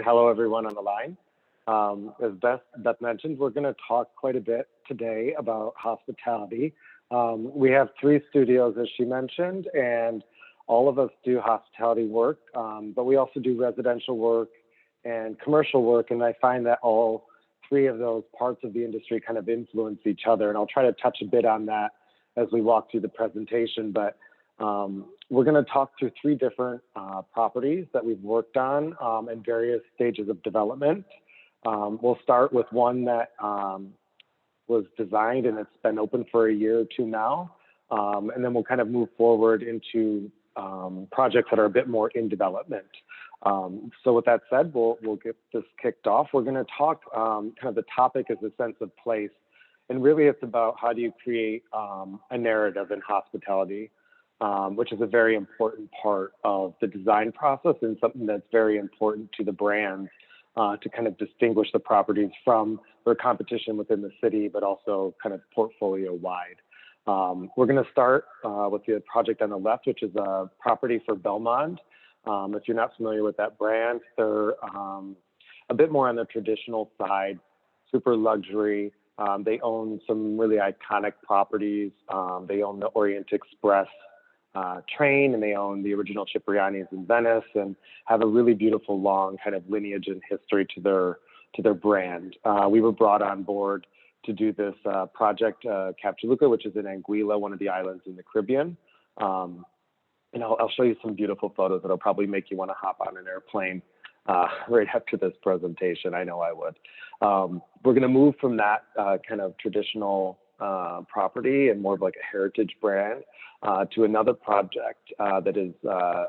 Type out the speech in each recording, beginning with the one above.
hello everyone on the line. As Beth mentioned, we're going to talk quite a bit today about hospitality. We have 3 studios, as she mentioned, and all of us do hospitality work, but we also do residential work and commercial work, and I find that all 3 of those parts of the industry kind of influence each other, and I'll try to touch a bit on that as we walk through the presentation, but we're going to talk through 3 different properties that we've worked on in various stages of development. We'll start with one that was designed and it's been open for a year or 2 now, and then we'll kind of move forward into projects that are a bit more in development. So with that said, we'll get this kicked off. We're going to talk, kind of the topic is a sense of place, and really it's about how do you create a narrative in hospitality, which is a very important part of the design process and something that's very important to the brands to kind of distinguish the properties from their competition within the city, but also kind of portfolio wide. We're going to start with the project on the left, which is a property for Belmont. If you're not familiar with that brand, they're a bit more on the traditional side, super luxury. They own some really iconic properties. They own the Orient Express train, and they own the original Cipriani's in Venice, and have a really beautiful long kind of lineage and history to their brand. We were brought on board to do this project, Capjaluca, which is in Anguilla, one of the islands in the Caribbean. And I'll show you some beautiful photos that'll probably make you want to hop on an airplane right after this presentation. I know I would. We're going to move from that kind of traditional property and more of like a heritage brand to another project that is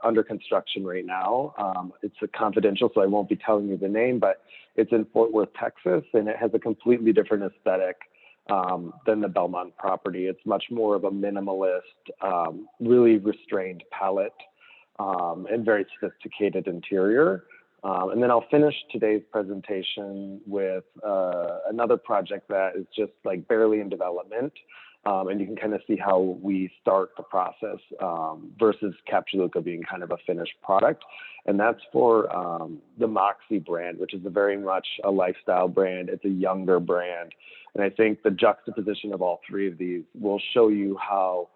under construction right now. It's a confidential, so I won't be telling you the name, but it's in Fort Worth, Texas, and it has a completely different aesthetic than the Belmont property. It's much more of a minimalist, really restrained palette, and very sophisticated interior. And then I'll finish today's presentation with another project that is just like barely in development. And you can kind of see how we start the process versus Capjaluca being kind of a finished product. And that's for the Moxie brand, which is a very much a lifestyle brand. It's a younger brand. And I think the juxtaposition of all 3 of these will show you how,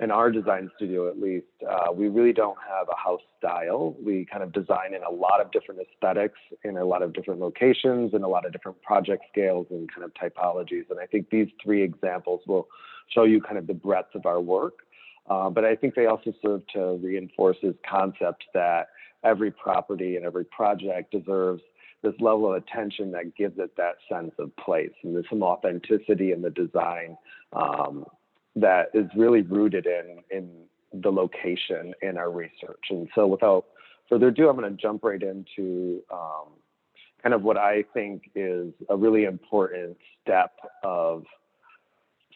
in our design studio at least, we really don't have a house style. We kind of design in a lot of different aesthetics, in a lot of different locations, and a lot of different project scales and kind of typologies. And I think these 3 examples will show you kind of the breadth of our work. But I think they also serve to reinforce this concept that every property and every project deserves this level of attention that gives it that sense of place. And there's some authenticity in the design that is really rooted in the location in our research. And so without further ado, I'm going to jump right into kind of what I think is a really important step of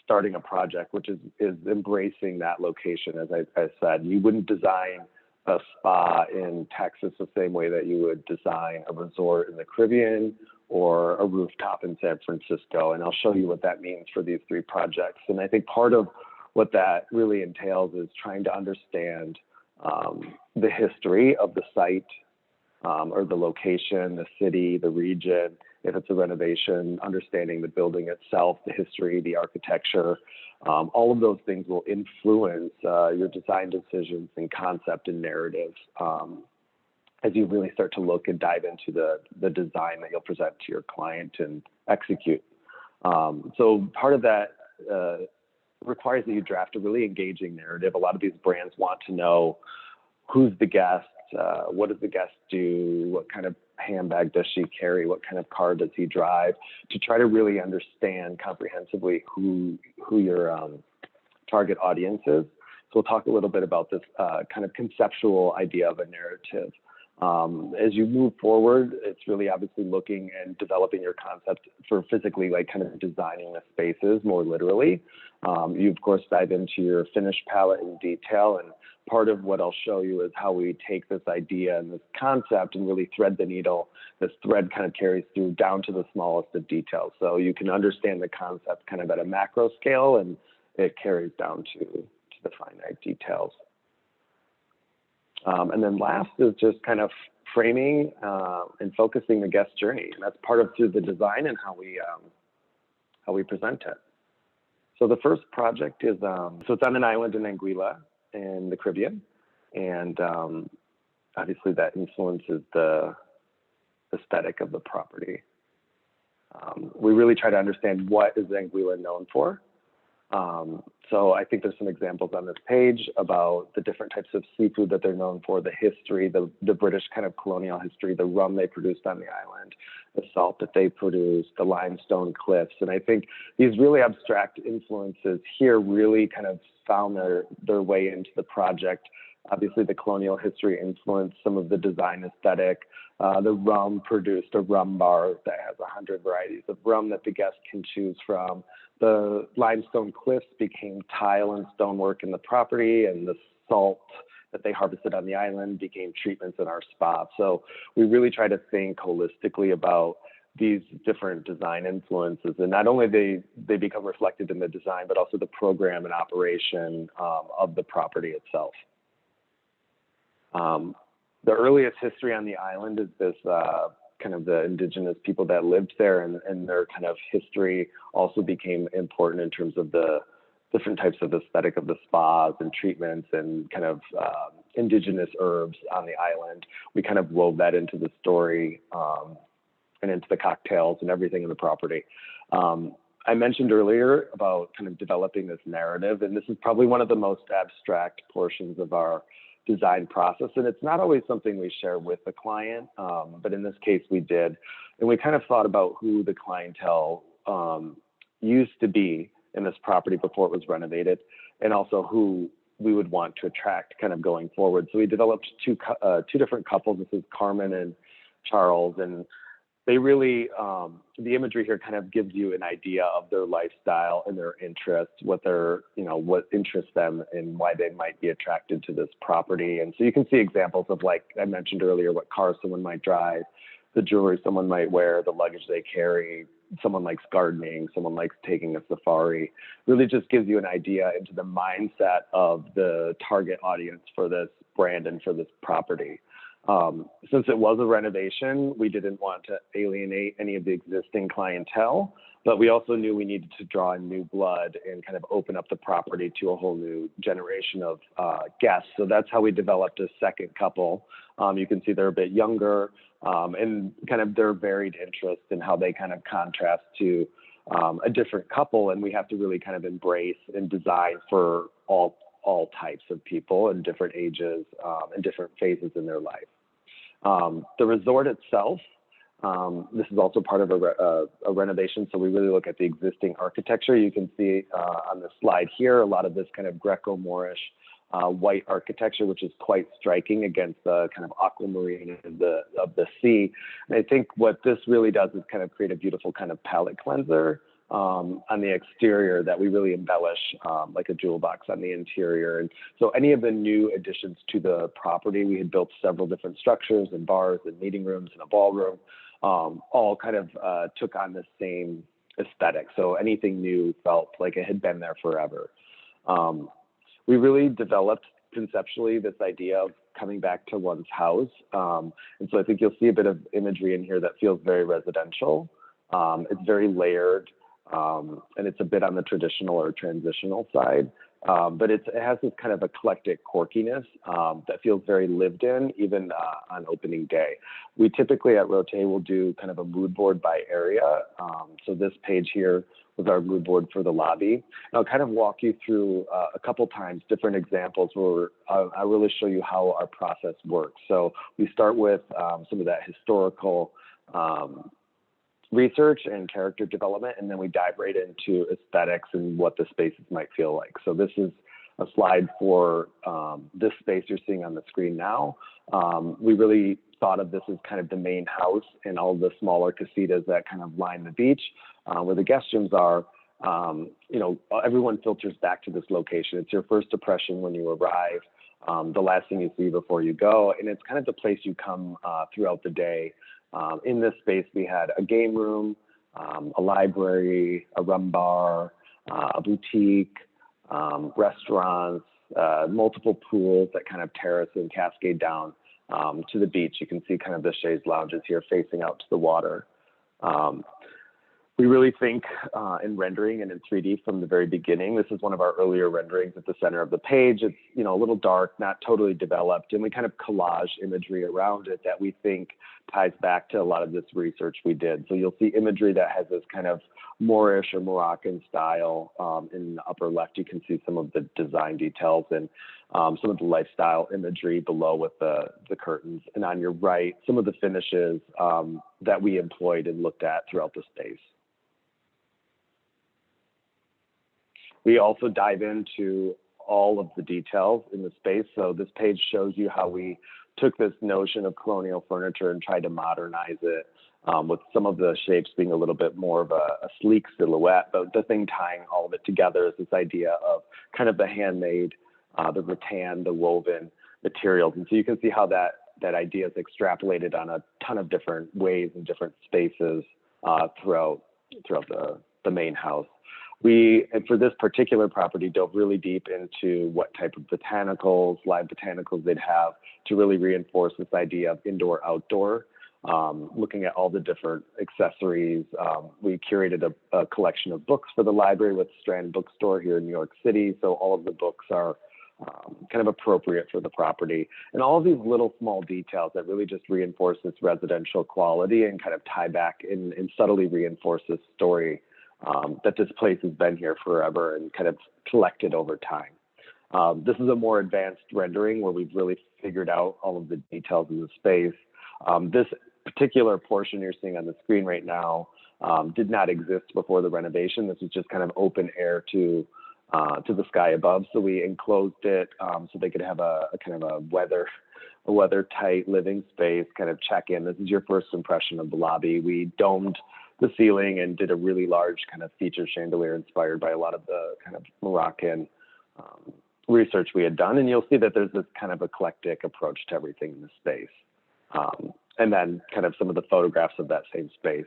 starting a project, which is embracing that location. As I said, you wouldn't design a spa in Texas the same way that you would design a resort in the Caribbean or a rooftop in San Francisco. And I'll show you what that means for these 3 projects. And I think part of what that really entails is trying to understand the history of the site or the location, the city, the region. If it's a renovation, understanding the building itself, the history, the architecture. All of those things will influence your design decisions and concept and narratives as you really start to look and dive into the design that you'll present to your client and execute. So part of that requires that you draft a really engaging narrative. A lot of these brands want to know who's the guest, what does the guest do, what kind of handbag does she carry, what kind of car does he drive, to try to really understand comprehensively who your target audience is. So we'll talk a little bit about this kind of conceptual idea of a narrative. As you move forward, it's really obviously looking and developing your concept for physically, like kind of designing the spaces more literally. You, of course, dive into your finished palette in detail, and part of what I'll show you is how we take this idea and this concept and really thread the needle. This thread kind of carries through down to the smallest of details. So you can understand the concept kind of at a macro scale, and it carries down to the finite details. And then last is just kind of framing and focusing the guest journey. And that's part of through the design and how we present it. So the first project is, so it's on an island in Anguilla in the Caribbean. And obviously that influences the aesthetic of the property. We really try to understand what is Anguilla known for. So I think there's some examples on this page about the different types of seafood that they're known for, the history, the British kind of colonial history, the rum they produced on the island, the salt that they produced, the limestone cliffs. And I think these really abstract influences here really kind of found their way into the project. Obviously, the colonial history influenced some of the design aesthetic. The rum produced a rum bar that has 100 varieties of rum that the guests can choose from. The limestone cliffs became tile and stonework in the property, and the salt that they harvested on the island became treatments in our spa. So we really try to think holistically about these different design influences, and not only they become reflected in the design, but also the program and operation of the property itself. The earliest history on the island is this kind of the indigenous people that lived there, and their kind of history also became important in terms of the different types of aesthetic of the spas and treatments and kind of indigenous herbs on the island. We kind of wove that into the story and into the cocktails and everything in the property. I mentioned earlier about kind of developing this narrative, and this is probably one of the most abstract portions of our design process. And it's not always something we share with the client, but in this case we did. And we kind of thought about who the clientele used to be in this property before it was renovated, and also who we would want to attract kind of going forward. So we developed two different couples. This is Carmen and Charles, and they really, the imagery here kind of gives you an idea of their lifestyle and their interests, what interests them and why they might be attracted to this property. And so you can see examples of, like I mentioned earlier, what cars someone might drive, the jewelry someone might wear, the luggage they carry. Someone likes gardening, someone likes taking a safari. Really just gives you an idea into the mindset of the target audience for this brand and for this property. Since it was a renovation, we didn't want to alienate any of the existing clientele, but we also knew we needed to draw in new blood and kind of open up the property to a whole new generation of guests. So that's how we developed a second couple. You can see they're a bit younger, and kind of their varied interests and how they kind of contrast to a different couple. And we have to really kind of embrace and design for all types of people and different ages and different phases in their life. The resort itself, this is also part of a renovation, so we really look at the existing architecture. You can see on the slide here a lot of this kind of Greco-Moorish white architecture, which is quite striking against the kind of aquamarine of the sea. And I think what this really does is kind of create a beautiful kind of palette cleanser on the exterior that we really embellish like a jewel box on the interior. And so any of the new additions to the property, we had built several different structures and bars and meeting rooms and a ballroom, all kind of took on the same aesthetic. So anything new felt like it had been there forever. We really developed conceptually this idea of coming back to one's house. And so I think you'll see a bit of imagery in here that feels very residential. It's very layered. And it's a bit on the traditional or transitional side, but it has this kind of eclectic quirkiness that feels very lived in, even on opening day. We typically at Rottet will do kind of a mood board by area. So this page here was our mood board for the lobby. And I'll kind of walk you through a couple times different examples where I really show you how our process works. So we start with some of that historical research and character development, and then we dive right into aesthetics and what the spaces might feel like. So this is a slide for this space you're seeing on the screen now. We really thought of this as kind of the main house and all the smaller casitas that kind of line the beach where the guest rooms are. Everyone filters back to this location. It's your first impression when you arrive, the last thing you see before you go, and it's kind of the place you come throughout the day. In this space, we had a game room, a library, a rum bar, a boutique, restaurants, multiple pools that kind of terrace and cascade down to the beach. You can see kind of the chaise lounges here facing out to the water. We really think in rendering and in 3D from the very beginning. This is one of our earlier renderings at the center of the page. It's, you know, a little dark, not totally developed, and we kind of collage imagery around it that we think ties back to a lot of this research we did. So you'll see imagery that has this kind of Moorish or Moroccan style. In the upper left, you can see some of the design details and some of the lifestyle imagery below with the curtains. And on your right, some of the finishes that we employed and looked at throughout the space. We also dive into all of the details in the space. So this page shows you how we took this notion of colonial furniture and tried to modernize it, with some of the shapes being a little bit more of a sleek silhouette, but the thing tying all of it together is this idea of kind of the handmade, the rattan, the woven materials. And so you can see how that idea is extrapolated on a ton of different ways and different spaces throughout the main house. We, and for this particular property, dove really deep into what type of botanicals, live botanicals they'd have to really reinforce this idea of indoor-outdoor, looking at all the different accessories. We curated a collection of books for the library with Strand Bookstore here in New York City, so all of the books are kind of appropriate for the property. And all of these little small details that really just reinforce this residential quality and kind of tie back and subtly reinforce this story that this place has been here forever and kind of collected over time. This is a more advanced rendering where we've really figured out all of the details of the space. This particular portion you're seeing on the screen right now did not exist before the renovation. This is just kind of open air to the sky above. So we enclosed it so they could have a kind of a weather-tight living space, kind of check in. This is your first impression of the lobby. We domed the ceiling and did a really large kind of feature chandelier inspired by a lot of the kind of Moroccan research we had done. And you'll see that there's this kind of eclectic approach to everything in the space. And then kind of some of the photographs of that same space.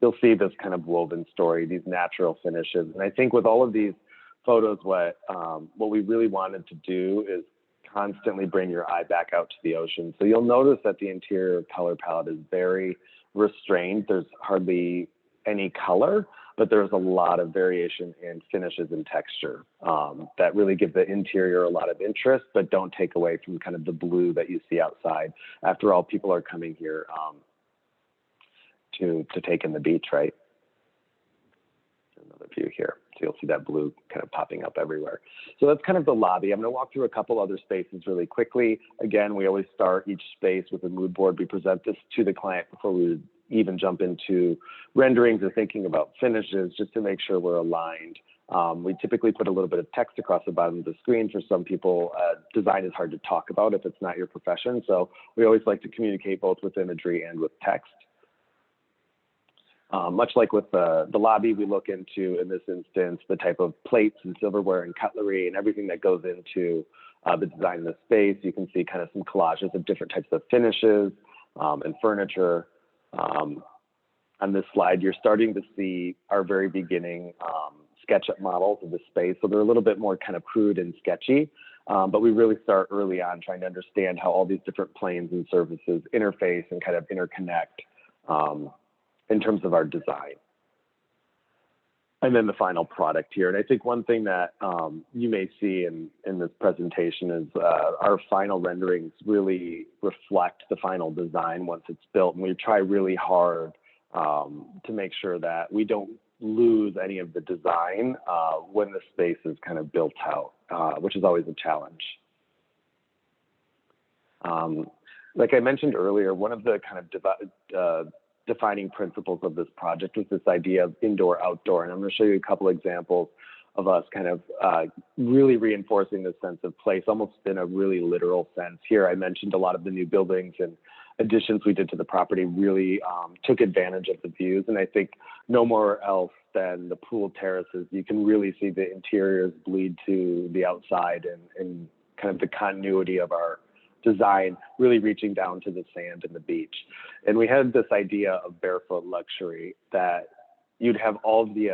You'll see this kind of woven story, these natural finishes. And I think with all of these photos, what we really wanted to do is constantly bring your eye back out to the ocean. So you'll notice that the interior color palette is very restrained. There's hardly any color, but there's a lot of variation in finishes and texture that really give the interior a lot of interest, but don't take away from kind of the blue that you see outside. After all, people are coming here to take in the beach, right? Another view here. So you'll see that blue kind of popping up everywhere. So that's kind of the lobby. I'm going to walk through a couple other spaces really quickly. Again, we always start each space with a mood board. We present this to the client before we even jump into renderings or thinking about finishes, just to make sure we're aligned. We typically put a little bit of text across the bottom of the screen. For some people, design is hard to talk about if it's not your profession. So we always like to communicate both with imagery and with text. Much like with the lobby, we look into, in this instance, the type of plates and silverware and cutlery and everything that goes into the design of the space. You can see kind of some collages of different types of finishes and furniture. On this slide, you're starting to see our very beginning SketchUp models of the space. So they're a little bit more kind of crude and sketchy, but we really start early on trying to understand how all these different planes and surfaces interface and kind of interconnect in terms of our design. And then the final product here. And I think one thing that you may see in this presentation is our final renderings really reflect the final design once it's built. And we try really hard to make sure that we don't lose any of the design when the space is kind of built out, which is always a challenge. Like I mentioned earlier, one of the kind of defining principles of this project was this idea of indoor-outdoor. And I'm going to show you a couple examples of us kind of really reinforcing this sense of place, almost in a really literal sense. Here, I mentioned a lot of the new buildings and additions we did to the property really took advantage of the views. And I think no more else than the pool terraces, you can really see the interiors bleed to the outside and kind of the continuity of our design really reaching down to the sand and the beach. And we had this idea of barefoot luxury that you'd have all of the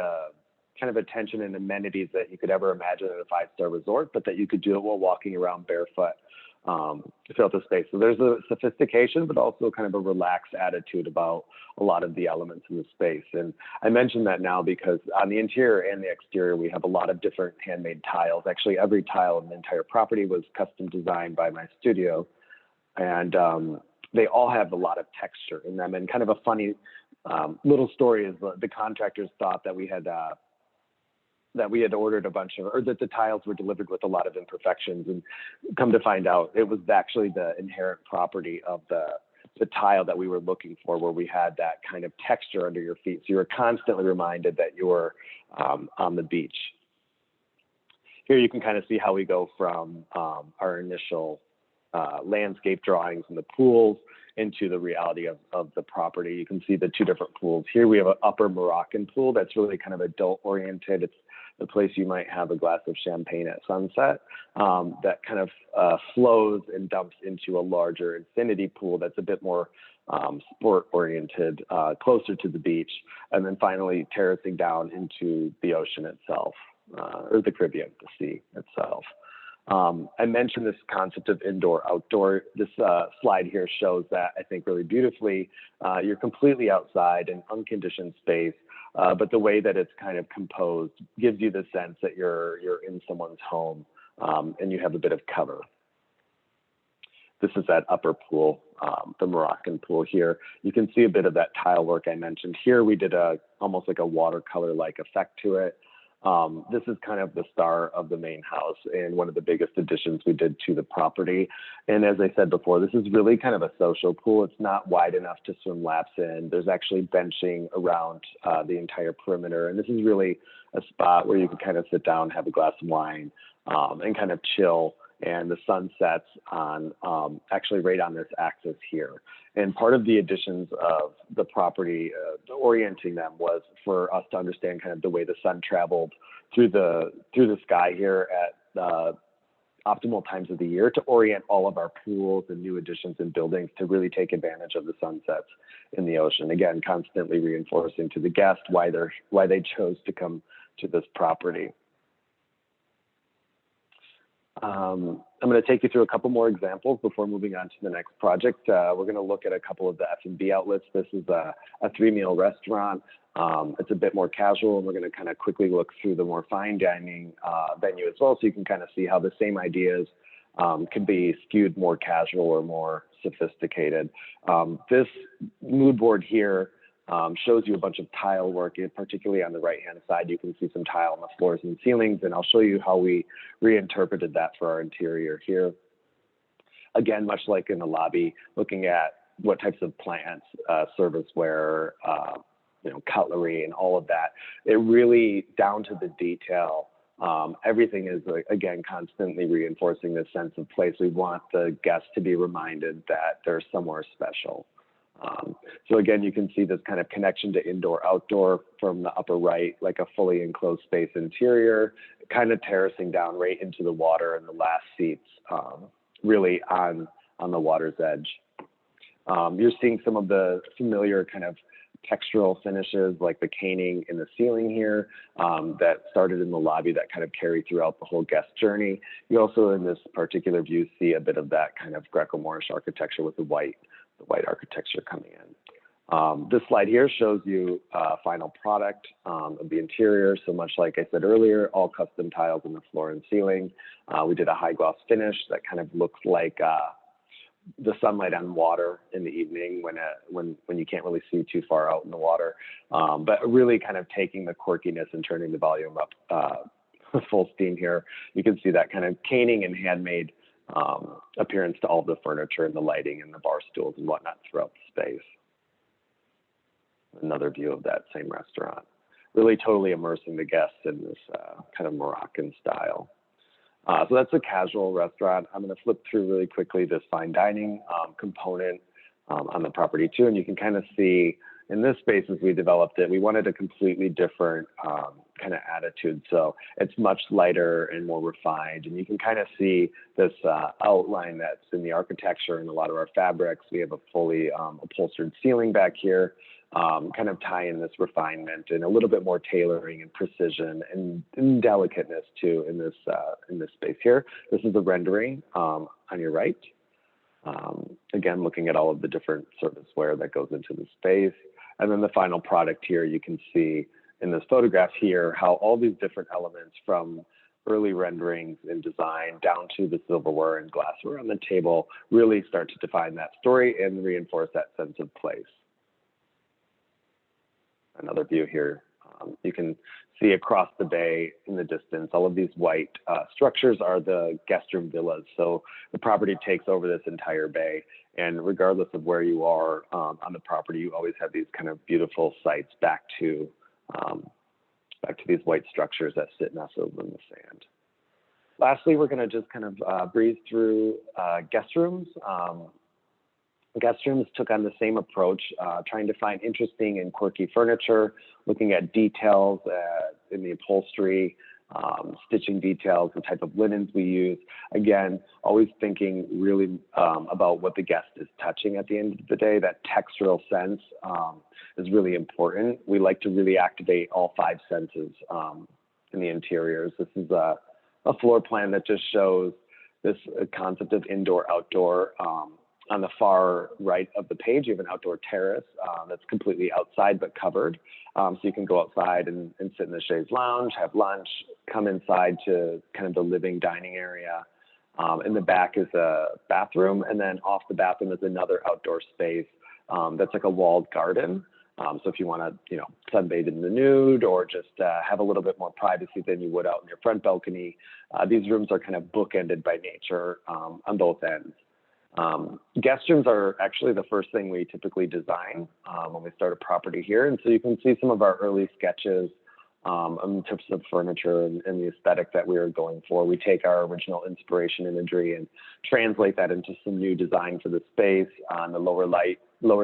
kind of attention and amenities that you could ever imagine at a five-star resort, but that you could do it while walking around barefoot throughout the space. So there's a sophistication, but also kind of a relaxed attitude about a lot of the elements in the space. And I mention that now because on the interior and the exterior, we have a lot of different handmade tiles. Actually, every tile in the entire property was custom designed by my studio. And they all have a lot of texture in them. And kind of a funny little story is the contractors thought that we had ordered a bunch of, or that the tiles were delivered with a lot of imperfections, and come to find out it was actually the inherent property of the tile that we were looking for, where we had that kind of texture under your feet. So you were constantly reminded that you were on the beach. Here you can kind of see how we go from our initial landscape drawings and the pools into the reality of the property. You can see the two different pools. Here we have an upper Moroccan pool that's really kind of adult oriented. It's the place you might have a glass of champagne at sunset, that kind of flows and dumps into a larger infinity pool that's a bit more sport oriented, closer to the beach, and then finally terracing down into the ocean itself, or the Caribbean, the sea itself. I mentioned this concept of indoor-outdoor. This slide here shows that, I think, really beautifully. You're completely outside in unconditioned space, but the way that it's kind of composed gives you the sense that you're in someone's home, and you have a bit of cover. This is that upper pool, the Moroccan pool here. You can see a bit of that tile work I mentioned. Here we did almost like a watercolor-like effect to it. This is kind of the star of the main house and one of the biggest additions we did to the property. And as I said before, this is really kind of a social pool. It's not wide enough to swim laps in. There's actually benching around the entire perimeter. And this is really a spot where you can kind of sit down, have a glass of wine, and kind of chill. And the sun sets on actually right on this axis here. And part of the additions of the property, orienting them, was for us to understand kind of the way the sun traveled through the sky here at optimal times of the year, to orient all of our pools and new additions and buildings to really take advantage of the sunsets in the ocean. Again, constantly reinforcing to the guest why they chose to come to this property. I'm going to take you through a couple more examples before moving on to the next project. We're going to look at a couple of the F&B outlets. This is a three-meal restaurant. It's a bit more casual, and we're going to kind of quickly look through the more fine dining venue as well, so you can kind of see how the same ideas can be skewed more casual or more sophisticated. This mood board here shows you a bunch of tile work, particularly on the right-hand side. You can see some tile on the floors and ceilings, and I'll show you how we reinterpreted that for our interior here. Again, much like in the lobby, looking at what types of plants, serviceware, cutlery, and all of that. It really, down to the detail, everything is, again, constantly reinforcing this sense of place. We want the guests to be reminded that they're somewhere special. So again, you can see this kind of connection to indoor-outdoor from the upper right, like a fully enclosed space interior, kind of terracing down right into the water, and the last seats really on the water's edge. You're seeing some of the familiar kind of textural finishes, like the caning in the ceiling here, that started in the lobby, that kind of carry throughout the whole guest journey. You also, in this particular view, see a bit of that kind of Greco-Moorish architecture with the white architecture coming in. This slide here shows you final product of the interior. So much like I said earlier, all custom tiles in the floor and ceiling. We did a high gloss finish that kind of looks like the sunlight on water in the evening when you can't really see too far out in the water. But really kind of taking the quirkiness and turning the volume up full steam here. You can see that kind of caning and handmade appearance to all the furniture and the lighting and the bar stools and whatnot throughout the space. Another view of that same restaurant. Really totally immersing the guests in this kind of Moroccan style. So that's a casual restaurant. I'm going to flip through really quickly this fine dining component on the property too. And you can kind of see in this space, as we developed it, we wanted a completely different kind of attitude. So it's much lighter and more refined. And you can kind of see this outline that's in the architecture and a lot of our fabrics. We have a fully upholstered ceiling back here. kind of tie in this refinement and a little bit more tailoring and precision and delicateness too in this space here. This is the rendering on your right. Again, looking at all of the different serviceware that goes into the space. And then the final product here, you can see in this photograph here how all these different elements from early renderings and design down to the silverware and glassware on the table really start to define that story and reinforce that sense of place. Another view here. You can see across the bay in the distance, all of these white structures are the guest room villas. So the property takes over this entire bay. And regardless of where you are on the property, you always have these kind of beautiful sights back to these white structures that sit nestled in the sand. Lastly, we're going to just kind of breeze through guest rooms. Guest rooms took on the same approach, trying to find interesting and quirky furniture, looking at details in the upholstery, stitching details, the type of linens we use. Again, always thinking really about what the guest is touching at the end of the day. That textural sense is really important. We like to really activate all 5 senses in the interiors. This is a floor plan that just shows this concept of indoor-outdoor. On the far right of the page, you have an outdoor terrace that's completely outside but covered. So you can go outside and sit in the chaise lounge, have lunch, come inside to kind of the living dining area. In the back is a bathroom, and then off the bathroom is another outdoor space that's like a walled garden. So if you want to, sunbathe in the nude or just have a little bit more privacy than you would out in your front balcony, these rooms are kind of bookended by nature on both ends. Guest rooms are actually the first thing we typically design when we start a property here. And so you can see some of our early sketches in terms of furniture and the aesthetic that we are going for. We take our original inspiration imagery and translate that into some new design for the space. On the lower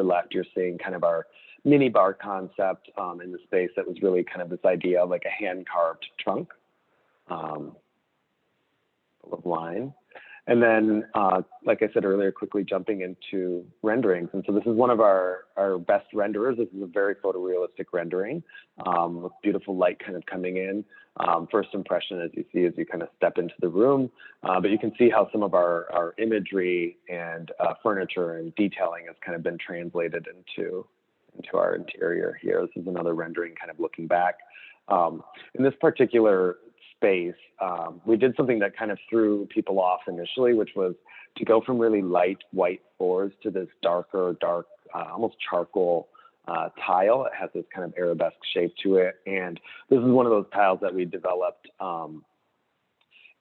left, you're seeing kind of our mini bar concept in the space that was really kind of this idea of like a hand-carved trunk full of line. And then, like I said earlier, quickly jumping into renderings. And so this is one of our best renderers. This is a very photorealistic rendering with beautiful light kind of coming in. First impression, as you see, as you kind of step into the room. But you can see how some of our imagery and furniture and detailing has kind of been translated into our interior here. This is another rendering kind of looking back. In this particular space, we did something that kind of threw people off initially, which was to go from really light white floors to this dark, almost charcoal tile. It has this kind of arabesque shape to it. And this is one of those tiles that we developed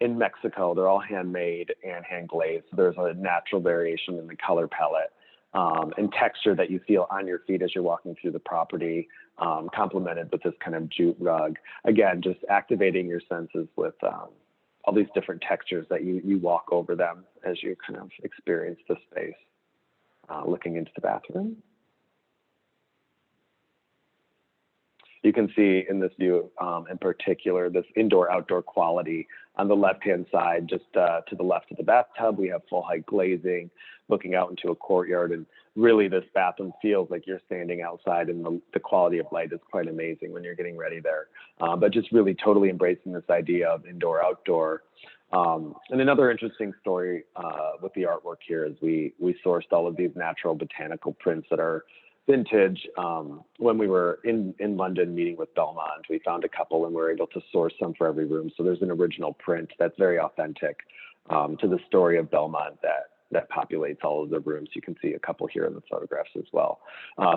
in Mexico. They're all handmade and hand glazed. So there's a natural variation in the color palette and texture that you feel on your feet as you're walking through the property, complemented with this kind of jute rug. Again, just activating your senses with all these different textures that you walk over them as you kind of experience the space. Looking into the bathroom. You can see in this view in particular, this indoor-outdoor quality. On the left-hand side, just to the left of the bathtub, we have full-height glazing, looking out into a courtyard. And really, this bathroom feels like you're standing outside, and the quality of light is quite amazing when you're getting ready there. But just really totally embracing this idea of indoor-outdoor. And another interesting story with the artwork here is we sourced all of these natural botanical prints that are vintage. When we were in London meeting with Belmont, we found a couple and we were able to source some for every room. So there's an original print that's very authentic to the story of Belmont that populates all of the rooms. You can see a couple here in the photographs as well.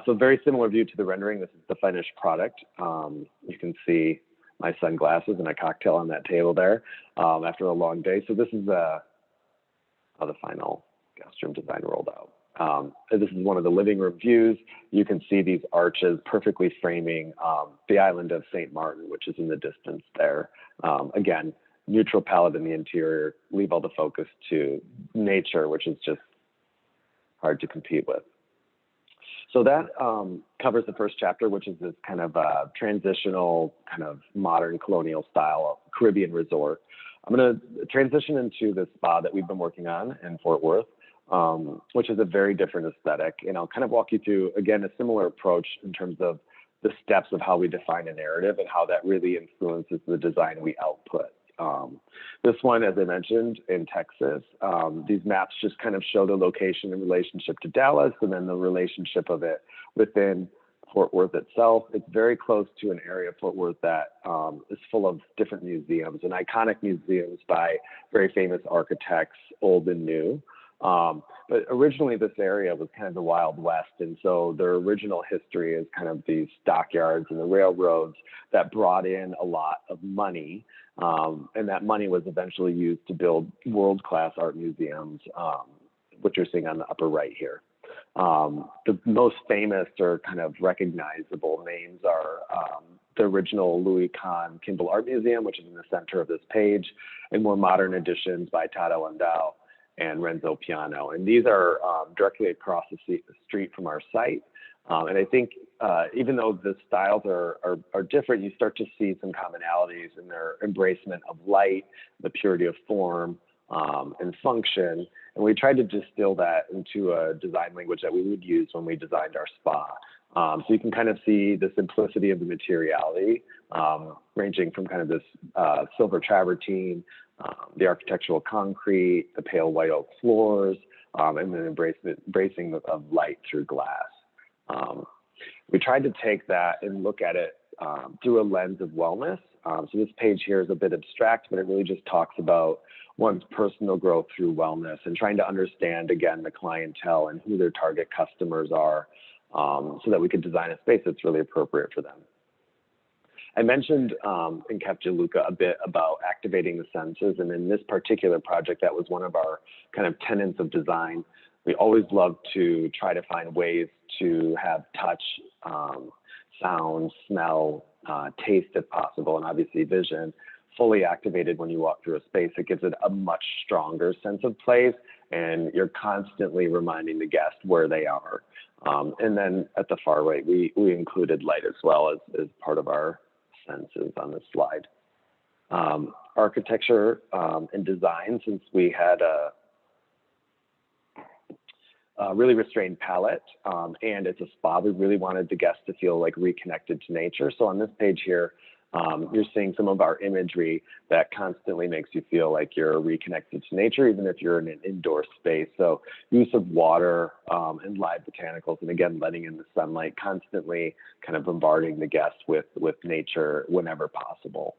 So very similar view to the rendering. This is the finished product. You can see my sunglasses and a cocktail on that table there after a long day. So this is how the final guest room design rolled out. This is one of the living room views. You can see these arches perfectly framing the island of St. Martin, which is in the distance there. Again, neutral palette in the interior, leave all the focus to nature, which is just hard to compete with. So that covers the first chapter, which is this kind of transitional, kind of modern colonial style Caribbean resort. I'm going to transition into the spa that we've been working on in Fort Worth. which is a very different aesthetic. And I'll kind of walk you through, again, a similar approach in terms of the steps of how we define a narrative and how that really influences the design we output. This one, as I mentioned, in Texas, these maps just kind of show the location in relationship to Dallas and then the relationship of it within Fort Worth itself. It's very close to an area of Fort Worth that is full of different museums and iconic museums by very famous architects, old and new. But originally this area was kind of the Wild West. And so their original history is kind of these stockyards and the railroads that brought in a lot of money. And that money was eventually used to build world-class art museums, which you're seeing on the upper right here. The most famous or kind of recognizable names are the original Louis Kahn Kimball Art Museum, which is in the center of this page, and more modern additions by Tata Landau and Renzo Piano. And these are directly across the street from our site. And I think even though the styles are different, you start to see some commonalities in their embracement of light, the purity of form, and function. And we tried to distill that into a design language that we would use when we designed our spa. So you can kind of see the simplicity of the materiality, ranging from kind of this silver travertine, the architectural concrete, the pale white oak floors, and then embracing of light through glass. We tried to take that and look at it through a lens of wellness. So this page here is a bit abstract, but it really just talks about one's personal growth through wellness and trying to understand, again, the clientele and who their target customers are, so that we could design a space that's really appropriate for them. I mentioned in Capjaluca a bit about activating the senses, and in this particular project, that was one of our kind of tenets of design. We always love to try to find ways to have touch, sound, smell, taste if possible, and obviously vision fully activated when you walk through a space. It gives it a much stronger sense of place, and you're constantly reminding the guest where they are. And then at the far right, we included light as well as part of our senses on this slide. Architecture and design, since we had a really restrained palette, and it's a spa, we really wanted the guests to feel like reconnected to nature. So on this page here, you're seeing some of our imagery that constantly makes you feel like you're reconnected to nature, even if you're in an indoor space. So use of water and live botanicals, and again, letting in the sunlight, constantly kind of bombarding the guests with nature whenever possible.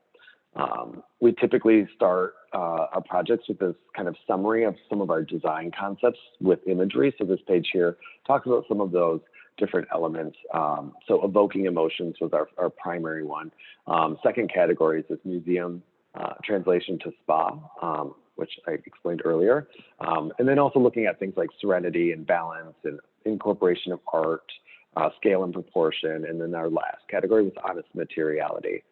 We typically start our projects with this kind of summary of some of our design concepts with imagery. So this page here talks about some of those different elements. So evoking emotions was our primary one. Second category is this museum translation to spa, which I explained earlier. And then also looking at things like serenity and balance and incorporation of art, scale and proportion. And then our last category was honest materiality.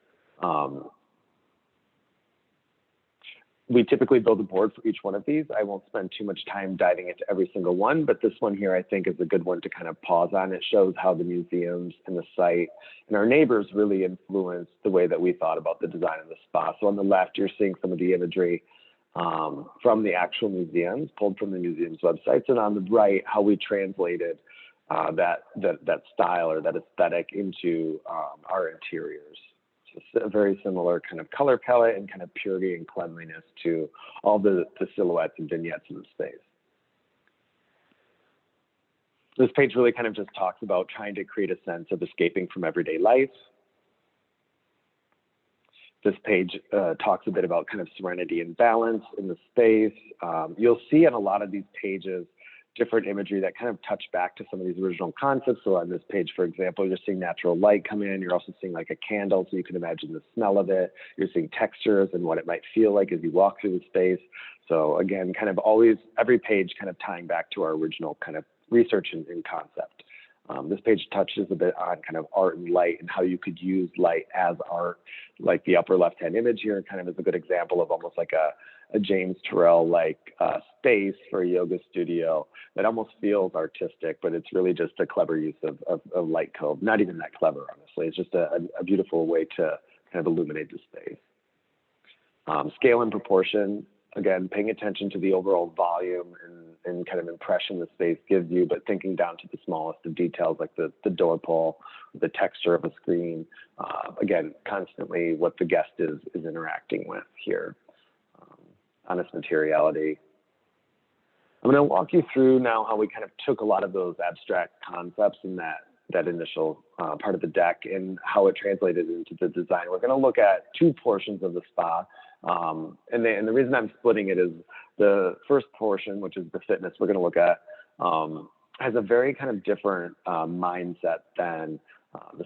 We typically build a board for each one of these. I won't spend too much time diving into every single one, but this one here I think is a good one to kind of pause on. It shows how the museums and the site and our neighbors really influenced the way that we thought about the design of the spa. So on the left, you're seeing some of the imagery from the actual museums, pulled from the museum's websites, and on the right, how we translated that style or that aesthetic into our interiors. A very similar kind of color palette and kind of purity and cleanliness to all the silhouettes and vignettes in the space. This page really kind of just talks about trying to create a sense of escaping from everyday life. This page talks a bit about kind of serenity and balance in the space. You'll see on a lot of these pages different imagery that kind of touch back to some of these original concepts. So on this page, for example, you're seeing natural light come in. You're also seeing like a candle, so you can imagine the smell of it. You're seeing textures and what it might feel like as you walk through the space. So again, kind of always, every page kind of tying back to our original kind of research and concept. This page touches a bit on kind of art and light and how you could use light as art, like the upper left-hand image here kind of is a good example of almost like a James Turrell-like space for a yoga studio that almost feels artistic, but it's really just a clever use of light code. Not even that clever, honestly. It's just a beautiful way to kind of illuminate the space. Scale and proportion, again, paying attention to the overall volume and kind of impression the space gives you, but thinking down to the smallest of details like the door pull, the texture of a screen, again, constantly what the guest is interacting with here. Honest materiality. I'm going to walk you through now how we kind of took a lot of those abstract concepts in that initial part of the deck and how it translated into the design. We're going to look at two portions of the spa. And the reason I'm splitting it is the first portion, which is the fitness we're going to look at, has a very kind of different mindset than the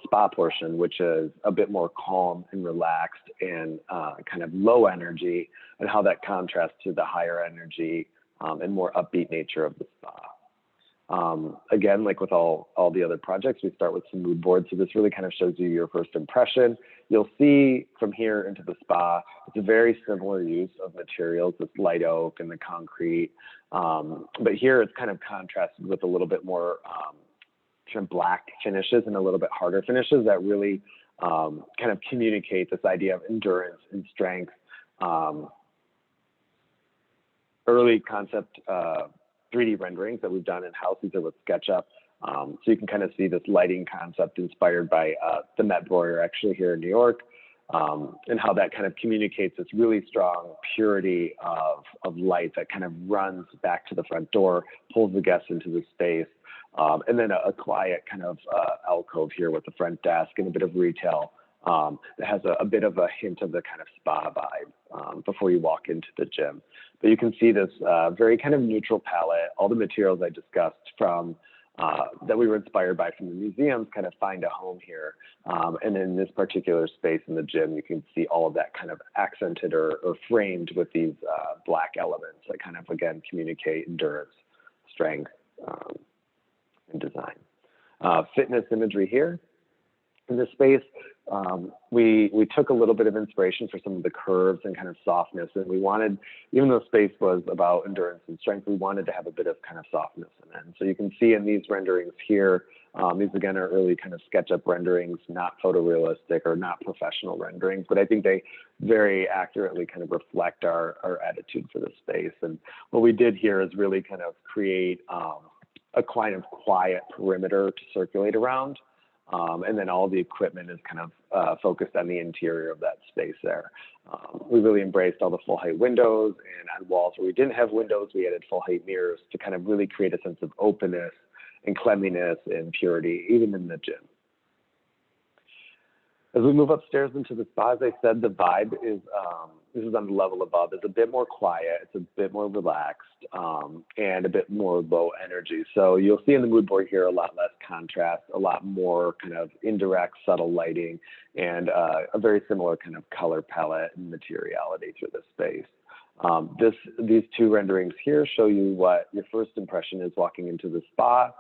spa portion, which is a bit more calm and relaxed and kind of low energy, and how that contrasts to the higher energy and more upbeat nature of the spa. Again, like with all the other projects, we start with some mood boards. So this really kind of shows you your first impression. You'll see from here into the spa, it's a very similar use of materials, this light oak and the concrete. But here it's kind of contrasted with a little bit more kind of black finishes and a little bit harder finishes that really kind of communicate this idea of endurance and strength. Early concept 3D renderings that we've done in-house. These are with SketchUp. So you can kind of see this lighting concept inspired by the Met Broyer actually here in New York, and how that kind of communicates this really strong purity of light that kind of runs back to the front door, pulls the guests into the space, and then a quiet kind of alcove here with the front desk and a bit of retail that has a bit of a hint of the kind of spa vibe before you walk into the gym. But you can see this very kind of neutral palette. All the materials I discussed from that we were inspired by from the museums kind of find a home here. And in this particular space in the gym, you can see all of that kind of accented or framed with these black elements that kind of, again, communicate endurance, strength, and design. Fitness imagery here. In this space, we took a little bit of inspiration for some of the curves and kind of softness, and we wanted, even though space was about endurance and strength, we wanted to have a bit of kind of softness in it. And so you can see in these renderings here, these again are early kind of SketchUp renderings, not photorealistic or not professional renderings, but I think they very accurately kind of reflect our attitude for the space. And what we did here is really kind of create a kind of quiet perimeter to circulate around. And then all the equipment is kind of focused on the interior of that space there. We really embraced all the full height windows, and on walls where we didn't have windows, we added full height mirrors to kind of really create a sense of openness and cleanliness and purity, even in the gym. As we move upstairs into the spa, as I said, the vibe is, this is on the level above, is a bit more quiet, it's a bit more relaxed, and a bit more low energy. So you'll see in the mood board here a lot less contrast, a lot more kind of indirect, subtle lighting, and a very similar kind of color palette and materiality through the space. These two renderings here show you what your first impression is walking into the spa.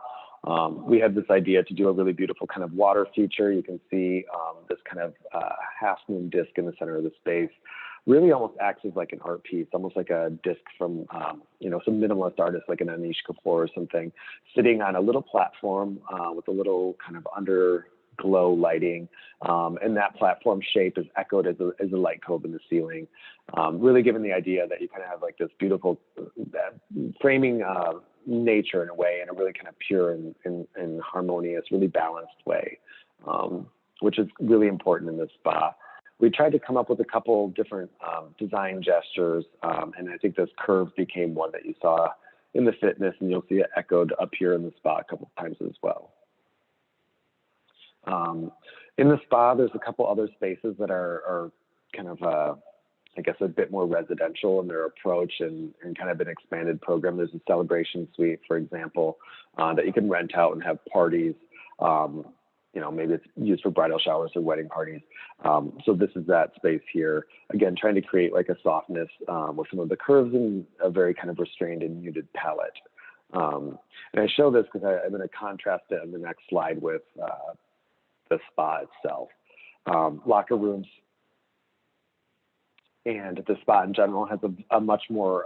We had this idea to do a really beautiful kind of water feature. You can see this kind of half moon disc in the center of the space really almost acts as like an art piece, almost like a disc from, you know, some minimalist artist like an Anish Kapoor or something, sitting on a little platform with a little kind of underglow lighting. And that platform shape is echoed as a light cove in the ceiling, really giving the idea that you kind of have like this beautiful framing nature in a way, in a really kind of pure and harmonious, really balanced way, which is really important in this spa. We tried to come up with a couple different design gestures, and I think this curve became one that you saw in the fitness, and you'll see it echoed up here in the spa a couple of times as well. In the spa, there's a couple other spaces that are kind of I guess a bit more residential in their approach and kind of an expanded program. There's a celebration suite, for example, that you can rent out and have parties. You know, maybe it's used for bridal showers or wedding parties. So this is that space here. Again, trying to create like a softness with some of the curves and a very kind of restrained and muted palette. And I show this because I'm going to contrast it on the next slide with the spa itself. Locker rooms and the spa in general has a much more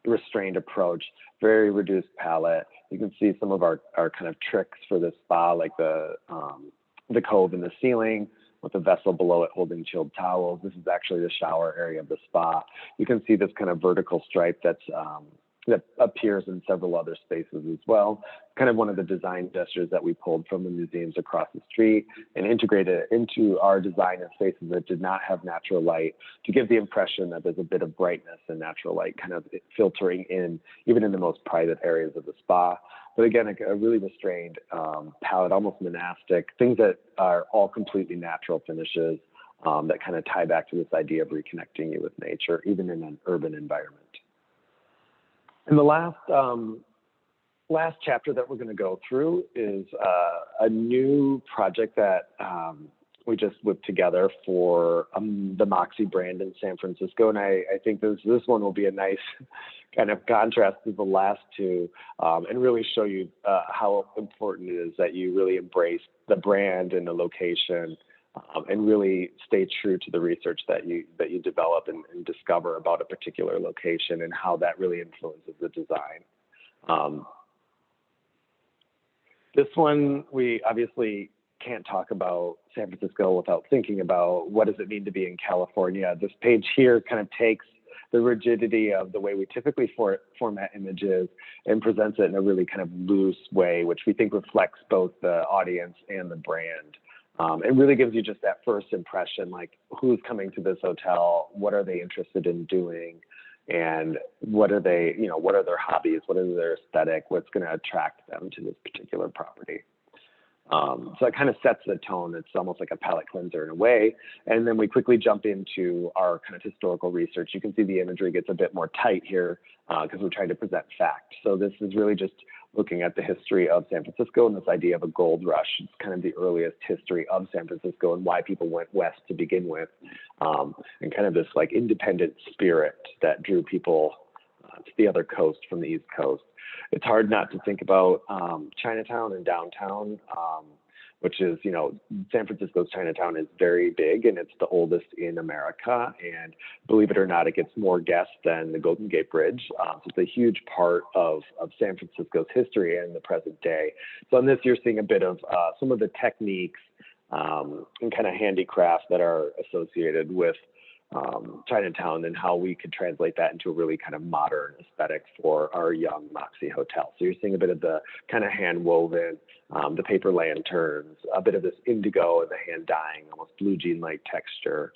restrained approach, very reduced palette. You can see some of our kind of tricks for the spa, like the cove in the ceiling with the vessel below it holding chilled towels. This is actually the shower area of the spa. You can see this kind of vertical stripe that's that appears in several other spaces as well. Kind of one of the design gestures that we pulled from the museums across the street and integrated it into our design in spaces that did not have natural light to give the impression that there's a bit of brightness and natural light kind of filtering in, even in the most private areas of the spa. But again, a really restrained palette, almost monastic, things that are all completely natural finishes that kind of tie back to this idea of reconnecting you with nature, even in an urban environment. And the last chapter that we're going to go through is a new project that we just whipped together for the Moxie brand in San Francisco. And I think this one will be a nice kind of contrast to the last two and really show you how important it is that you really embrace the brand and the location and really stay true to the research that you develop and discover about a particular location and how that really influences the design. This one, we obviously can't talk about San Francisco without thinking about what does it mean to be in California. This page here kind of takes the rigidity of the way we typically format images and presents it in a really kind of loose way, which we think reflects both the audience and the brand. It really gives you just that first impression, like who's coming to this hotel, what are they interested in doing, and what are they, what are their hobbies, what is their aesthetic, what's going to attract them to this particular property. So it kind of sets the tone. It's almost like a palette cleanser in a way. And then we quickly jump into our kind of historical research. You can see the imagery gets a bit more tight here because we're trying to present fact. So this is really just looking at the history of San Francisco and this idea of a gold rush. It's kind of the earliest history of San Francisco and why people went west to begin with, and kind of this like independent spirit that drew people to the other coast from the East Coast. It's hard not to think about Chinatown and downtown, which is, San Francisco's Chinatown is very big and it's the oldest in America. And believe it or not, it gets more guests than the Golden Gate Bridge. So it's a huge part of San Francisco's history and the present day. So in this, you're seeing a bit of some of the techniques and kind of handicrafts that are associated with Chinatown and how we could translate that into a really kind of modern aesthetic for our young Moxie hotel. So you're seeing a bit of the kind of hand woven, the paper lanterns, a bit of this indigo and the hand dyeing, almost blue jean-like texture.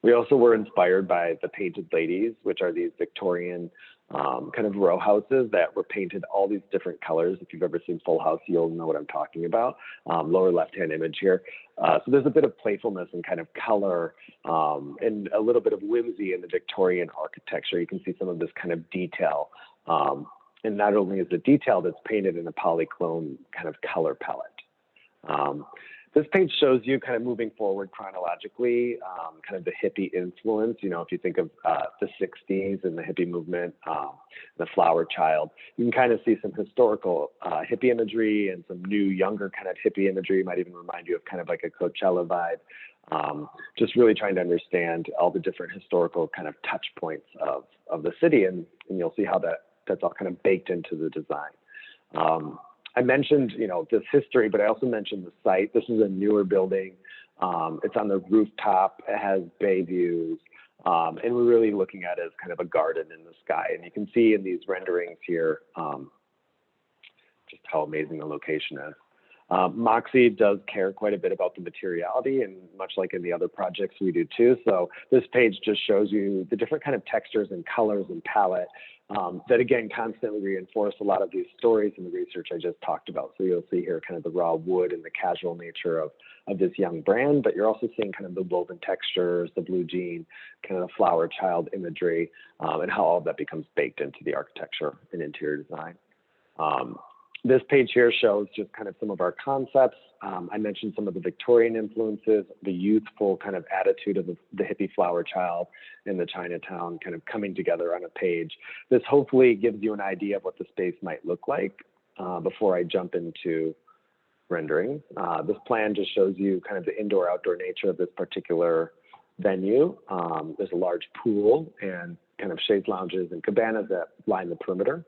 We also were inspired by the Painted Ladies, which are these Victorian kind of row houses that were painted all these different colors. If you've ever seen Full House, you'll know what I'm talking about. Lower left-hand image here. So there's a bit of playfulness and kind of color and a little bit of whimsy in the Victorian architecture. You can see some of this kind of detail. And not only is it detailed, it's painted in a polychrome kind of color palette. This page shows you kind of moving forward chronologically, kind of the hippie influence. If you think of the 60s and the hippie movement, the flower child, you can kind of see some historical hippie imagery and some new, younger kind of hippie imagery. It might even remind you of kind of like a Coachella vibe. Just really trying to understand all the different historical kind of touch points of the city, and you'll see how that's all kind of baked into the design. I mentioned, this history, but I also mentioned the site. This is a newer building. It's on the rooftop. It has bay views. And we're really looking at it as kind of a garden in the sky. And you can see in these renderings here just how amazing the location is. Moxie does care quite a bit about the materiality, and much like in the other projects, we do too. So this page just shows you the different kind of textures and colors and palette that, again, constantly reinforce a lot of these stories and the research I just talked about. So you'll see here kind of the raw wood and the casual nature of this young brand, but you're also seeing kind of the woven textures, the blue jean, kind of the flower child imagery, and how all of that becomes baked into the architecture and interior design. This page here shows just kind of some of our concepts. I mentioned some of the Victorian influences, the youthful kind of attitude of the hippie flower child and the Chinatown kind of coming together on a page. This hopefully gives you an idea of what the space might look like before I jump into rendering. This plan just shows you kind of the indoor-outdoor nature of this particular venue. There's a large pool and kind of chaise lounges and cabanas that line the perimeter.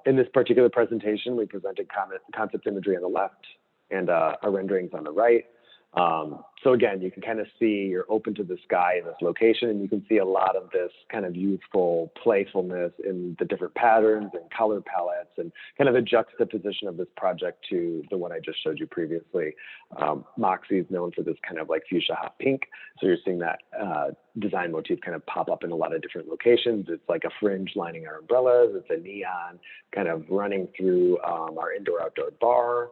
In this particular presentation, we presented concept imagery on the left and our renderings on the right. So again, you can kind of see you're open to the sky in this location, and you can see a lot of this kind of youthful playfulness in the different patterns and color palettes, and kind of a juxtaposition of this project to the one I just showed you previously. Moxie is known for this kind of like fuchsia hot pink. So you're seeing that design motif kind of pop up in a lot of different locations. It's like a fringe lining our umbrellas. It's a neon kind of running through our indoor-outdoor bar.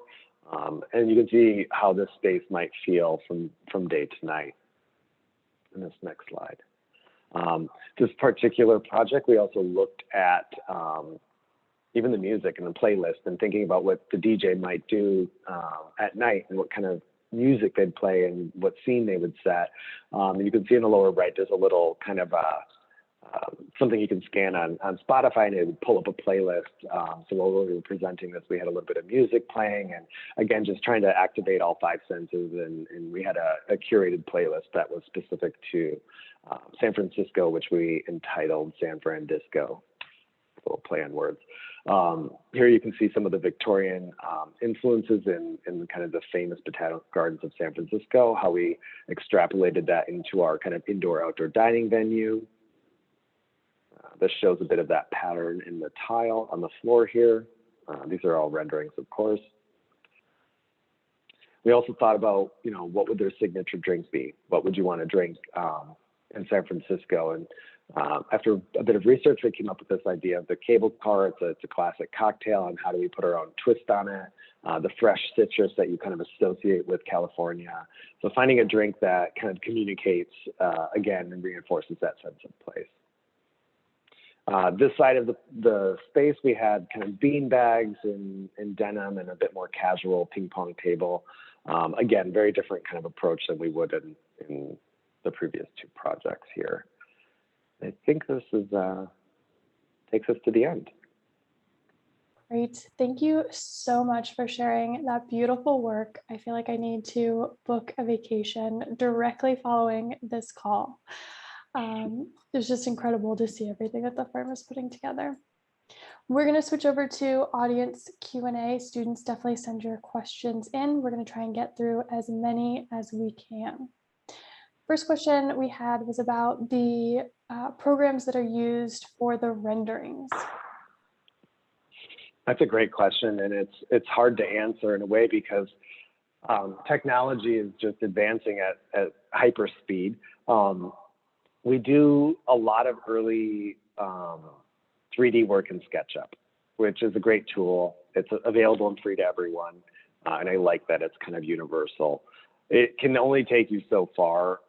And you can see how this space might feel from day to night in this next slide. This particular project, we also looked at even the music and the playlist, and thinking about what the DJ might do at night and what kind of music they'd play and what scene they would set. And you can see in the lower right, there's a little kind of something you can scan on Spotify, and it would pull up a playlist. So while we were presenting this, we had a little bit of music playing, and again, just trying to activate all five senses. And we had a curated playlist that was specific to San Francisco, which we entitled San Fran Disco. A little play on words. Here you can see some of the Victorian influences in kind of the famous botanical gardens of San Francisco, how we extrapolated that into our kind of indoor-outdoor dining venue. This shows a bit of that pattern in the tile on the floor here. These are all renderings, of course. We also thought about, what would their signature drinks be? What would you want to drink in San Francisco? And after a bit of research, we came up with this idea of the cable car. It's a classic cocktail, and how do we put our own twist on it? The fresh citrus that you kind of associate with California. So finding a drink that kind of communicates, again, and reinforces that sense of place. This side of the space, we had kind of bean bags in denim and a bit more casual ping pong table. Again, very different kind of approach than we would in the previous two projects here. I think this is takes us to the end. Great. Thank you so much for sharing that beautiful work. I feel like I need to book a vacation directly following this call. It was just incredible to see everything that the firm is putting together. We're going to switch over to audience Q&A. Students, definitely send your questions in. We're going to try and get through as many as we can. First question we had was about the programs that are used for the renderings. That's a great question, and it's hard to answer in a way because technology is just advancing at hyper speed. We do a lot of early 3D work in SketchUp, which is a great tool. It's available and free to everyone, and I like that it's kind of universal. It can only take you so far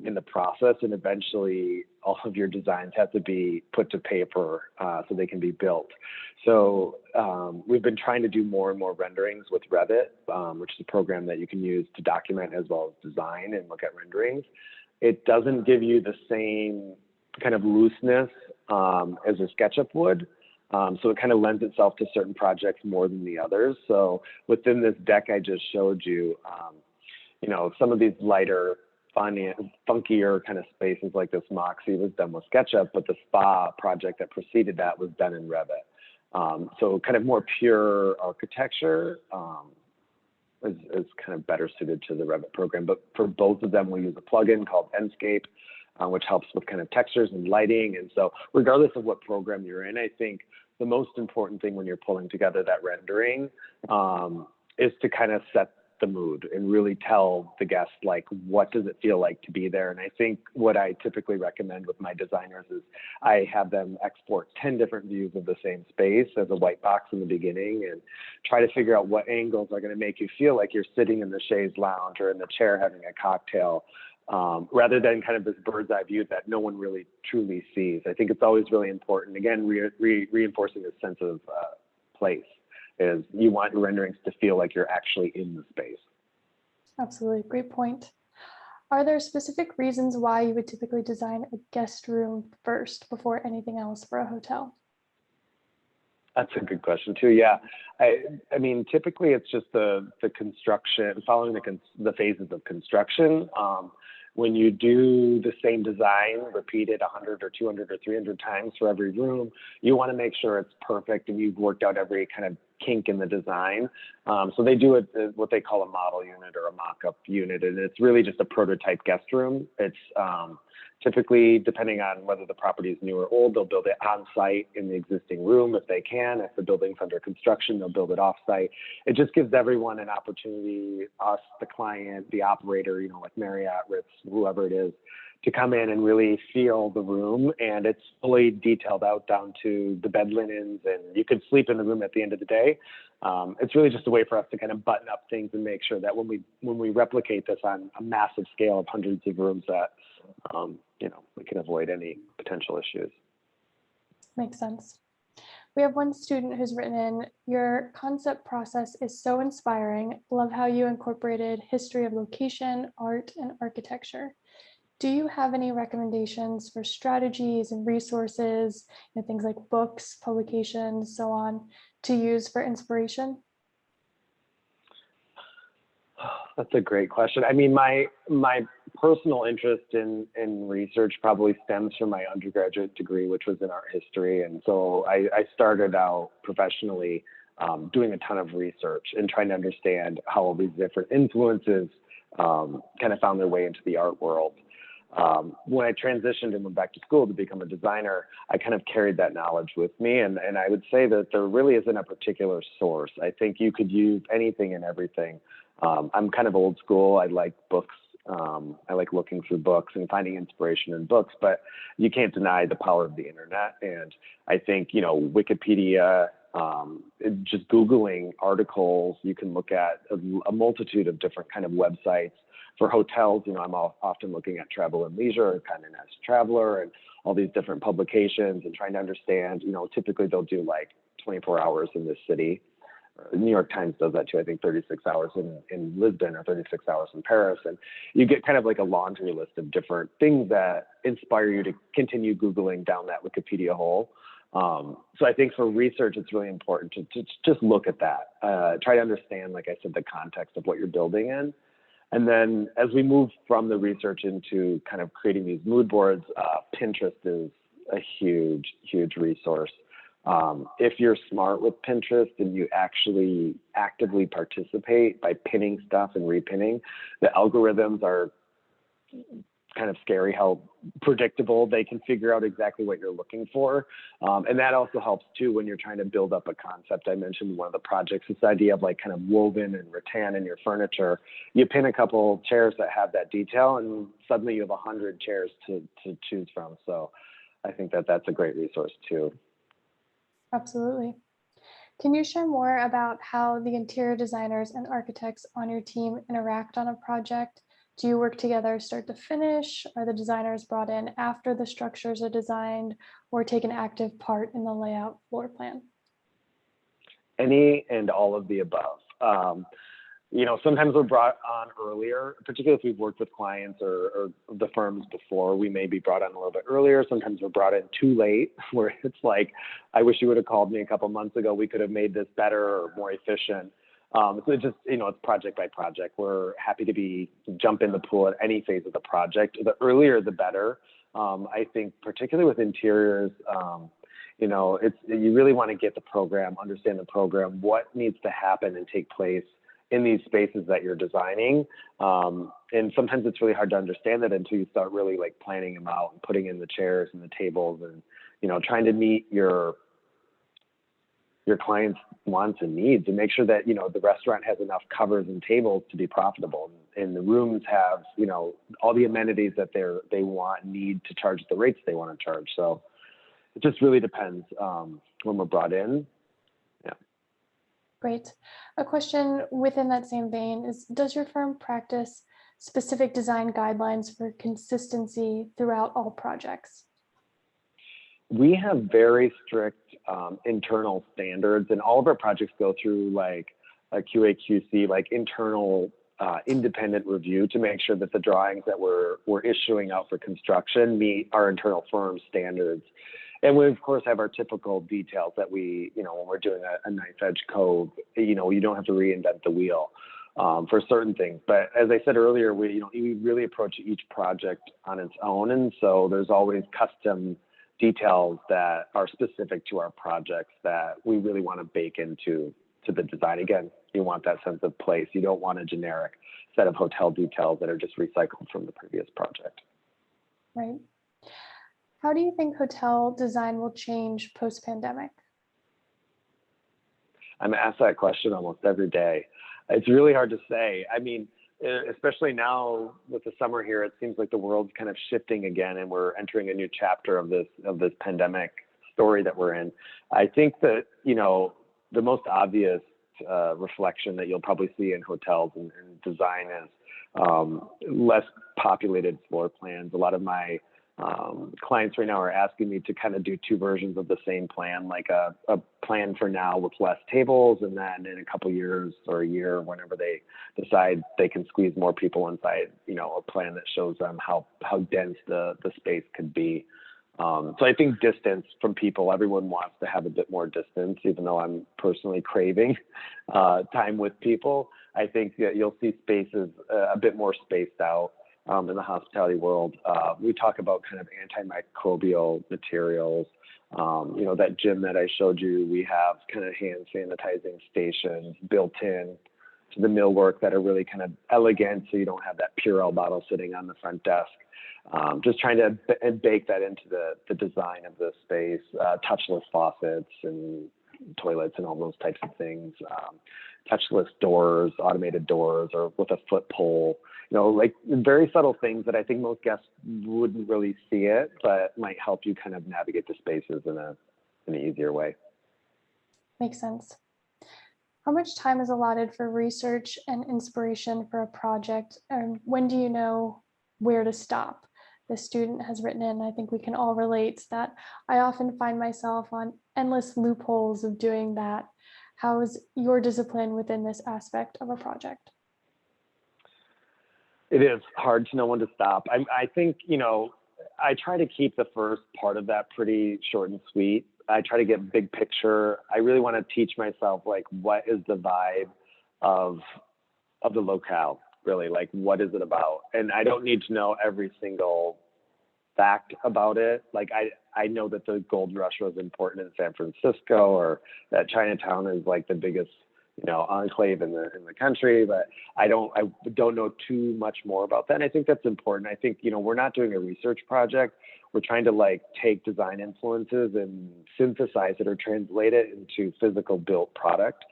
in the process, and eventually all of your designs have to be put to paper so they can be built. So we've been trying to do more and more renderings with Rottet, which is a program that you can use to document as well as design and look at renderings. It doesn't give you the same kind of looseness as a SketchUp would. So it kind of lends itself to certain projects more than the others. So within this deck I just showed you, some of these lighter, funkier kind of spaces like this Moxie was done with SketchUp, but the spa project that preceded that was done in Revit. So kind of more pure architecture is kind of better suited to the Revit program. But for both of them, we use a plugin called Enscape, which helps with kind of textures and lighting. And so regardless of what program you're in, I think the most important thing when you're pulling together that rendering is to kind of set the mood and really tell the guest, like, what does it feel like to be there? And I think what I typically recommend with my designers is I have them export 10 different views of the same space as a white box in the beginning and try to figure out what angles are going to make you feel like you're sitting in the chaise lounge or in the chair having a cocktail, rather than kind of this bird's eye view that no one really truly sees. I think it's always really important, again, reinforcing this sense of place. Is you want your renderings to feel like you're actually in the space. Absolutely, great point. Are there specific reasons why you would typically design a guest room first before anything else for a hotel? That's a good question too. Yeah, I mean, typically it's just the construction, following the phases of construction. When you do the same design repeated 100 or 200 or 300 times for every room, you want to make sure it's perfect and you've worked out every kind of kink in the design. So they do what they call a model unit or a mock-up unit, and it's really just a prototype guest room. It's typically, depending on whether the property is new or old, they'll build it on site in the existing room if they can. If the building's under construction, they'll build it off site. It just gives everyone an opportunity, us, the client, the operator, like Marriott, Ritz, whoever it is, to come in and really feel the room. And it's fully detailed out down to the bed linens, and you could sleep in the room at the end of the day. It's really just a way for us to kind of button up things and make sure that when we replicate this on a massive scale of hundreds of rooms, that we can avoid any potential issues. Makes sense. We have one student who's written in, your concept process is so inspiring. Love how you incorporated history of location, art, and architecture. Do you have any recommendations for strategies and resources, things like books, publications, so on, to use for inspiration? That's a great question. I mean, my personal interest in research probably stems from my undergraduate degree, which was in art history. And so I started out professionally doing a ton of research and trying to understand how all these different influences kind of found their way into the art world. When I transitioned and went back to school to become a designer, I kind of carried that knowledge with me. And I would say that there really isn't a particular source. I think you could use anything and everything. I'm kind of old school. I like books. I like looking through books and finding inspiration in books, but you can't deny the power of the internet. And I think, Wikipedia, just Googling articles, you can look at a multitude of different kind of websites. For hotels, I'm often looking at Travel and Leisure, kind of as Traveler, and all these different publications and trying to understand, typically they'll do like 24 hours in this city. New York Times does that too. I think 36 hours in Lisbon or 36 hours in Paris. And you get kind of like a laundry list of different things that inspire you to continue Googling down that Wikipedia hole. So I think for research, it's really important to just look at that. Try to understand, like I said, the context of what you're building in. And then as we move from the research into kind of creating these mood boards, Pinterest is a huge, huge resource. If you're smart with Pinterest and you actually actively participate by pinning stuff and repinning, the algorithms are kind of scary how predictable they can figure out exactly what you're looking for. And that also helps too when you're trying to build up a concept. I mentioned one of the projects, this idea of like kind of woven and rattan in your furniture. You pin a couple chairs that have that detail and suddenly you have 100 chairs to choose from. So I think that's a great resource too. Absolutely. Can you share more about how the interior designers and architects on your team interact on a project? Do you work together start to finish? Are the designers brought in after the structures are designed or take an active part in the layout floor plan? Any and all of the above. Sometimes we're brought on earlier, particularly if we've worked with clients or the firms before, we may be brought on a little bit earlier. Sometimes we're brought in too late, where it's like, I wish you would have called me a couple months ago. We could have made this better or more efficient. So it just, it's project by project. We're happy to jump in the pool at any phase of the project. The earlier, the better. I think particularly with interiors, you really want to get the program, understand the program, what needs to happen and take place in these spaces that you're designing. And sometimes it's really hard to understand that until you start really like planning them out and putting in the chairs and the tables and, trying to meet your clients' wants and needs and make sure that, the restaurant has enough covers and tables to be profitable and the rooms have, all the amenities that they want, need to charge the rates they want to charge. So it just really depends when we're brought in. Yeah. Great. A question within that same vein is, does your firm practice specific design guidelines for consistency throughout all projects? We have very strict internal standards, and all of our projects go through like a QA/QC, like internal independent review to make sure that the drawings that we're issuing out for construction meet our internal firm standards. And we, of course, have our typical details that we, when we're doing a knife edge cove, you don't have to reinvent the wheel for certain things. But as I said earlier, we really approach each project on its own. And so there's always custom details that are specific to our projects that we really want to bake into to the design. Again, you want that sense of place. You don't want a generic set of hotel details that are just recycled from the previous project. Right. How do you think hotel design will change post-pandemic? I'm asked that question almost every day. It's really hard to say. I mean, especially now with the summer here, it seems like the world's kind of shifting again, and we're entering a new chapter of this pandemic story that we're in. I think that, you know, the most obvious reflection that you'll probably see in hotels and design is less populated floor plans. A lot of my clients right now are asking me to kind of do two versions of the same plan, like a plan for now with less tables, and then in a couple years or a year, whenever they decide they can squeeze more people inside, you know, a plan that shows them how dense the space could be. So I think distance from people, everyone wants to have a bit more distance, even though I'm personally craving time with people. I think that you'll see spaces a bit more spaced out in the hospitality world. We talk about kind of antimicrobial materials. You know, that gym that I showed you, we have kind of hand sanitizing stations built in to the millwork that are really kind of elegant, so you don't have that Purell bottle sitting on the front desk. Just trying to bake that into the design of the space, touchless faucets and toilets and all those types of things, touchless doors, automated doors, or with a foot pole, you know, like very subtle things that I think most guests wouldn't really see it, but might help you kind of navigate the spaces in an easier way. Makes sense. How much time is allotted for research and inspiration for a project? And when do you know where to stop? The student has written in, I think we can all relate that I often find myself on endless loopholes of doing that. How is your discipline within this aspect of a project? It is hard to know when to stop. I think, you know, I try to keep the first part of that pretty short and sweet. I try to get big picture. I really want to teach myself, like, what is the vibe of the locale, really? Like, what is it about? And I don't need to know every single fact about it. Like, I know that the gold rush was important in San Francisco, or that Chinatown is like the biggest, you know, enclave in the country, but I don't know too much more about that. And I think that's important. I think, you know, we're not doing a research project. We're trying to like take design influences and synthesize it or translate it into physical built product.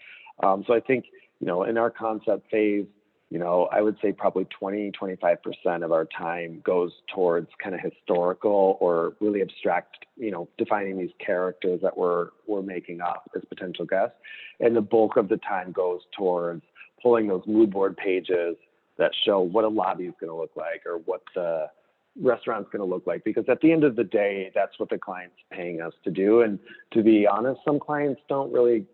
So I think, you know, in our concept phase, you know, I would say probably 20-25% of our time goes towards kind of historical or really abstract, you know, defining these characters that we're making up as potential guests. And the bulk of the time goes towards pulling those mood board pages that show what a lobby is going to look like, or what the restaurant's going to look like. Because at the end of the day, that's what the client's paying us to do. And to be honest, some clients don't really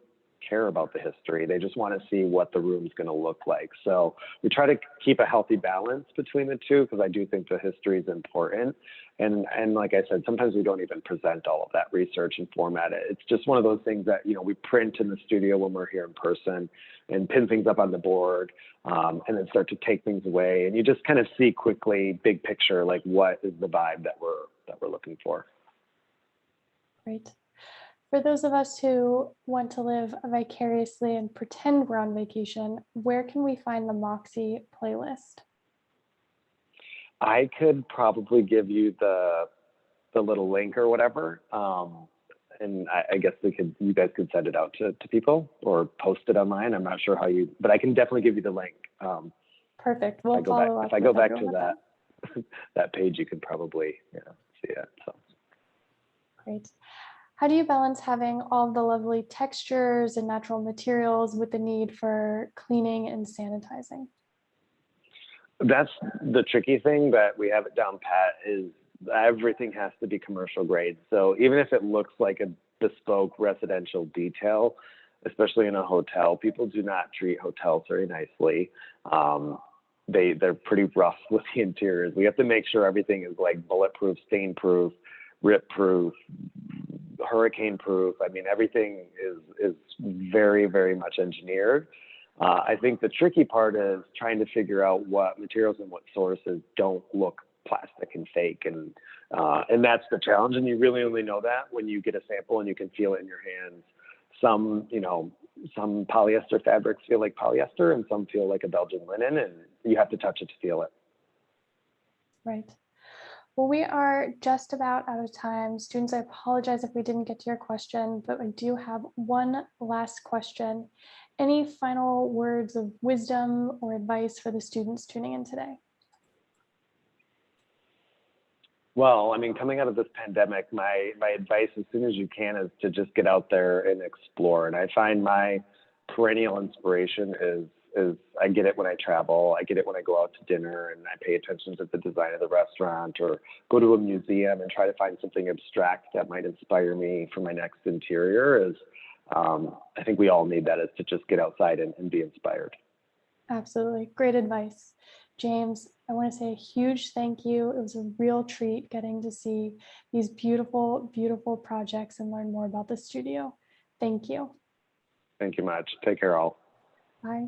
care about the history. They just want to see what the room's going to look like. So we try to keep a healthy balance between the two, because I do think the history is important. And like I said, sometimes we don't even present all of that research and format it. It's just one of those things that, you know, we print in the studio when we're here in person and pin things up on the board, and then start to take things away. And you just kind of see quickly, big picture, like what is the vibe that we're looking for. Great. For those of us who want to live vicariously and pretend we're on vacation, where can we find the Moxie playlist? I could probably give you the little link or whatever, and I guess you guys could send it out to people or post it online. I'm not sure how but I can definitely give you the link. Perfect. We'll follow up. If I go back to that page, you can probably see it. So great. How do you balance having all the lovely textures and natural materials with the need for cleaning and sanitizing? That's the tricky thing, but we have it down pat, is everything has to be commercial grade. So even if it looks like a bespoke residential detail, especially in a hotel, people do not treat hotels very nicely. They're pretty rough with the interiors. We have to make sure everything is like bulletproof, stain proof, rip proof, hurricane proof. I mean, everything is very, very much engineered. I think the tricky part is trying to figure out what materials and what sources don't look plastic and fake, and that's the challenge. And you really only know that when you get a sample and you can feel it in your hands. Some, you know, some polyester fabrics feel like polyester and some feel like a Belgian linen, and you have to touch it to feel it. Right. Well, we are just about out of time. Students, I apologize if we didn't get to your question, but I do have one last question. Any final words of wisdom or advice for the students tuning in today? Well, I mean, coming out of this pandemic, my advice as soon as you can is to just get out there and explore. And I find my perennial inspiration is I get it when I travel. I get it when I go out to dinner and I pay attention to the design of the restaurant, or go to a museum and try to find something abstract that might inspire me for my next interior. I think we all need that, is to just get outside and be inspired. Absolutely. Great advice. James, I want to say a huge thank you. It was a real treat getting to see these beautiful, beautiful projects and learn more about the studio. Thank you. Thank you much. Take care, all. Bye.